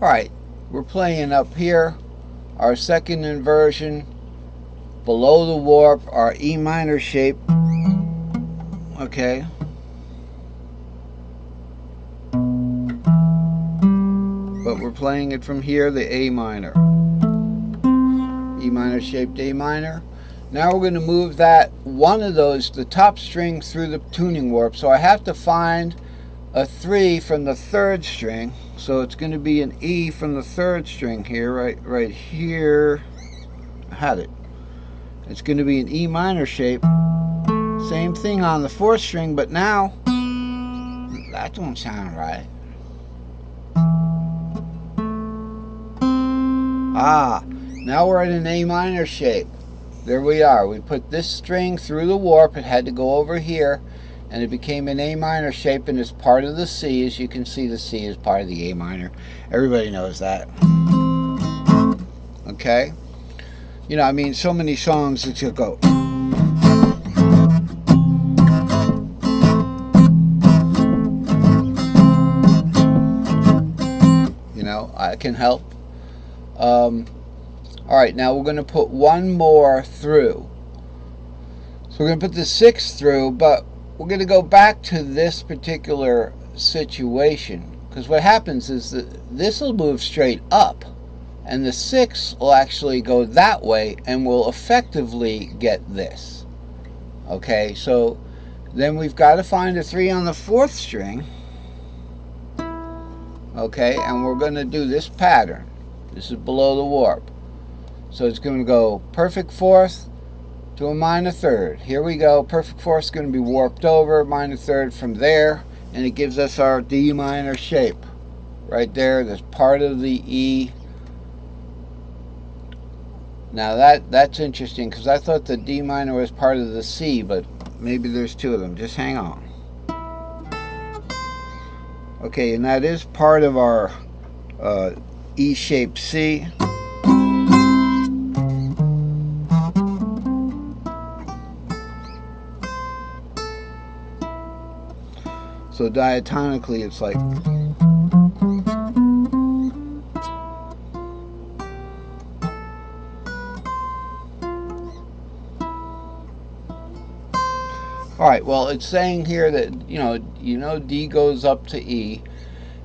Alright, we're playing up here, our second inversion, below the warp, our E minor shape, okay. But we're playing it from here, the A minor. E minor shaped A minor. Now we're going to move that, one of those, the top string through the tuning warp. So I have to find a 3 from the third string. So it's going to be an E from the third string here, right here. I had it. It's going to be an E minor shape. Same thing on the fourth string, but now that don't sound right. Now we're in an A minor shape. There we are. We put this string through the warp. It had to go over here, and it became an A minor shape, and it's part of the C. As you can see, the C is part of the A minor. Everybody knows that. Okay? You know, I mean, so many songs that you go. You know, I can help. Alright, now we're going to put one more through. So we're going to put the 6 through, but we're going to go back to this particular situation. Because what happens is that this will move straight up, and the 6 will actually go that way, and will effectively get this. Okay, so then we've got to find a 3 on the 4th string. Okay, and we're going to do this pattern. This is below the warp. So it's going to go perfect 4th to a minor 3rd. Here we go. Perfect 4th is going to be warped over, minor 3rd from there, and it gives us our D minor shape. Right there, that's part of the E. Now that's interesting, because I thought the D minor was part of the C, but maybe there's two of them. Just hang on. Okay, and that is part of our E-shaped C. So diatonically it's like. Alright, well, it's saying here that, you know D goes up to E,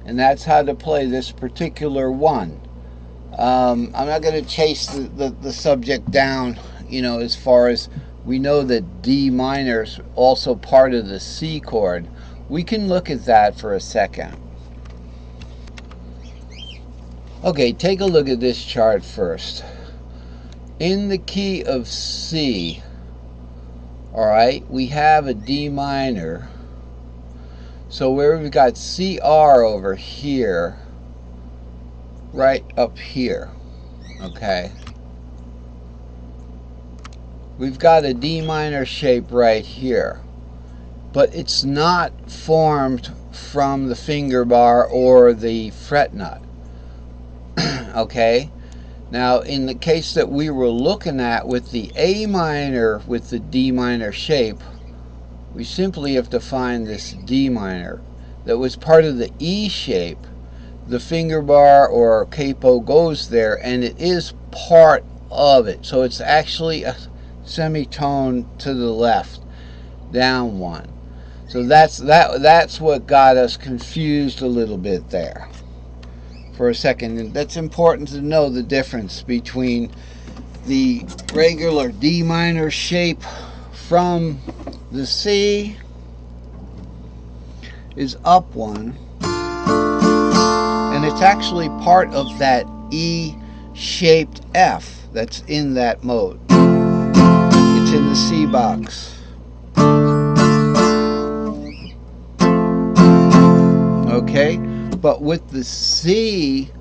and that's how to play this particular one. I'm not going to chase the subject down, as far as we know that D minor is also part of the C chord. We can look at that for a second. Okay, take a look at this chart first. In the key of C, alright, we have a D minor. So where we've got CR over here, right up here, okay, we've got a D minor shape right here, but it's not formed from the finger bar or the fret nut. Okay, now in the case that we were looking at with the A minor with the D minor shape, we simply have to find this D minor that was part of the E shape. The finger bar or capo goes there, and it is part of it. So it's actually a semitone to the left, down one. So that's what got us confused a little bit there for a second. And that's important to know the difference between the regular D minor shape from the C is up one, and it's actually part of that E-shaped F that's in that mode. It's in the C box. Okay, but with the C-shaped,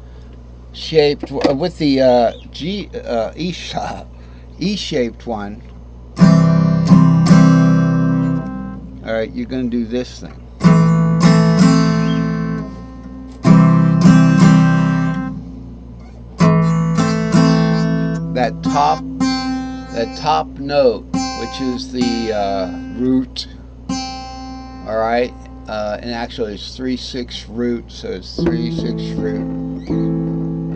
with the E-shaped one, alright, you're going to do this thing. That top note, which is the root, alright, and actually it's 3/6 root, so it's 3/6 root.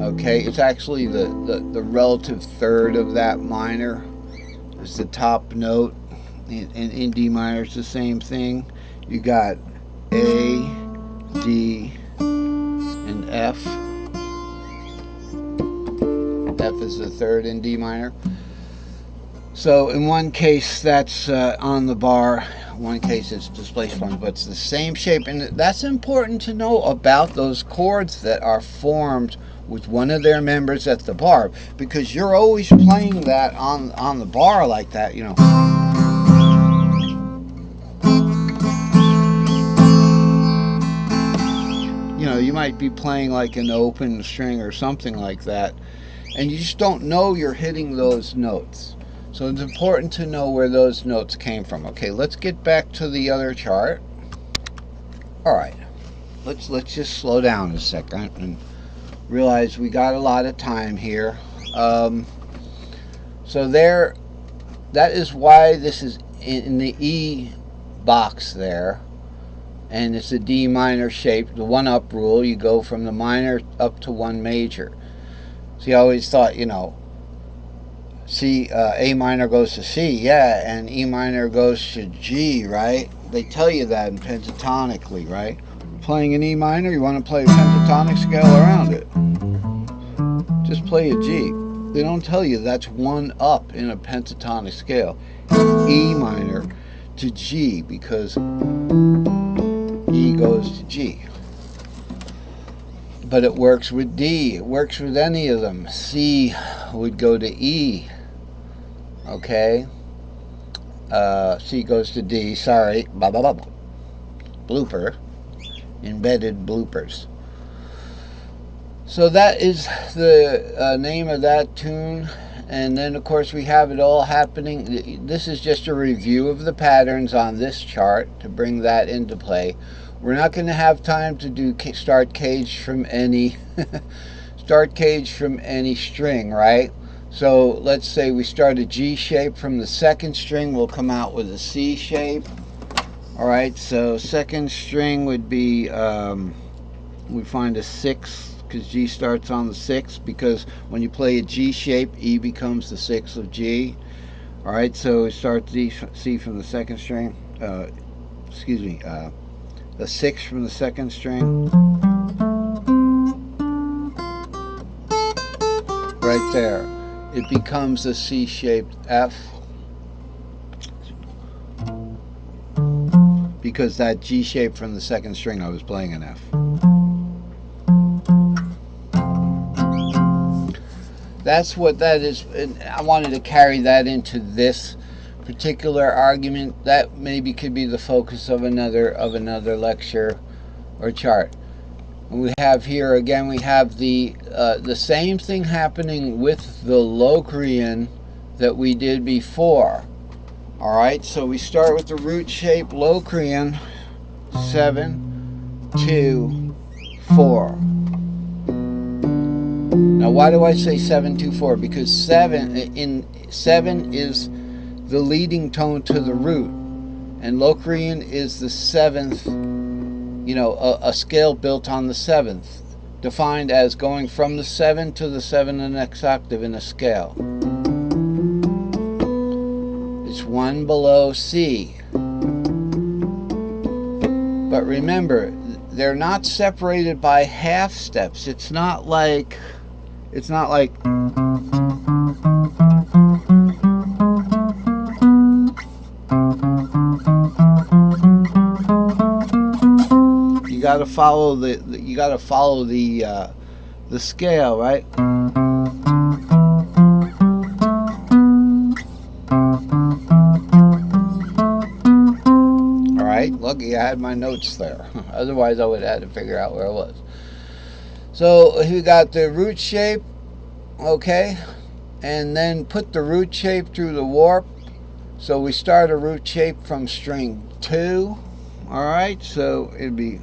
Okay, it's actually the relative third of that minor. It's the top note. In D minor, it's the same thing. You got A, D, and F. F is the third in D minor. So in one case that's on the bar, one case it's displaced one, but it's the same shape. And that's important to know about those chords that are formed with one of their members at the bar, because you're always playing that on the bar like that, you know. You know, you might be playing like an open string or something like that, and you just don't know you're hitting those notes. So it's important to know where those notes came from. Okay, let's get back to the other chart. All right, let's just slow down a second and realize we got a lot of time here. So there, that is why this is in the E box there, and it's a D minor shape, the one up rule. You go from the minor up to one major. See, I always thought, you know, C, A minor goes to C, yeah, and E minor goes to G, right? They tell you that in pentatonically, right? Playing an E minor, you want to play a pentatonic scale around it. Just play a G. They don't tell you that's one up in a pentatonic scale. E minor to G, because E goes to G. But it works with D. It works with any of them. C would go to E. Okay. C goes to D. Sorry. Blah, blah, blah. Blooper. Embedded bloopers. So that is the name of that tune. And then, of course, we have it all happening. This is just a review of the patterns on this chart to bring that into play. We're not going to have time to do start caged from any start caged from any string, right? So let's say we start a G shape from the second string. We'll come out with a C shape. All right, so second string would be, we find a 6, because G starts on the 6, because when you play a G shape, E becomes the 6 of G. All right, so we start C from the second string. The 6 from the second string. Right there. It becomes a C-shaped F, because that G shape from the second string, I was playing an F. That's what that is. And I wanted to carry that into this particular argument. That maybe could be the focus of another lecture or chart. And we have here again, we have the same thing happening with the Locrian that we did before. All right, so we start with the root shape Locrian, 7, 2, 4. Now, why do I say 7, 2, 4? Because 7 is the leading tone to the root, and Locrian is the 7th, you know, a scale built on the 7th, defined as going from the 7 to the 7 and next octave in a scale. It's one below C. But remember, they're not separated by half steps. It's not like you got to follow the scale, right? All right, lucky I had my notes there. Otherwise, I would have had to figure out where I was. So we got the root shape, okay, and then put the root shape through the warp. So we start a root shape from string 2. All right, so it'd be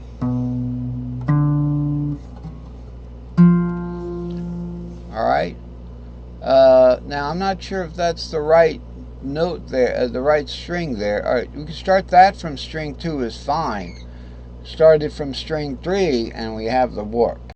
all right. Now I'm not sure if that's the right note there, the right string there. All right, we can start that from string 2 is fine. Start it from string 3 and we have the warp.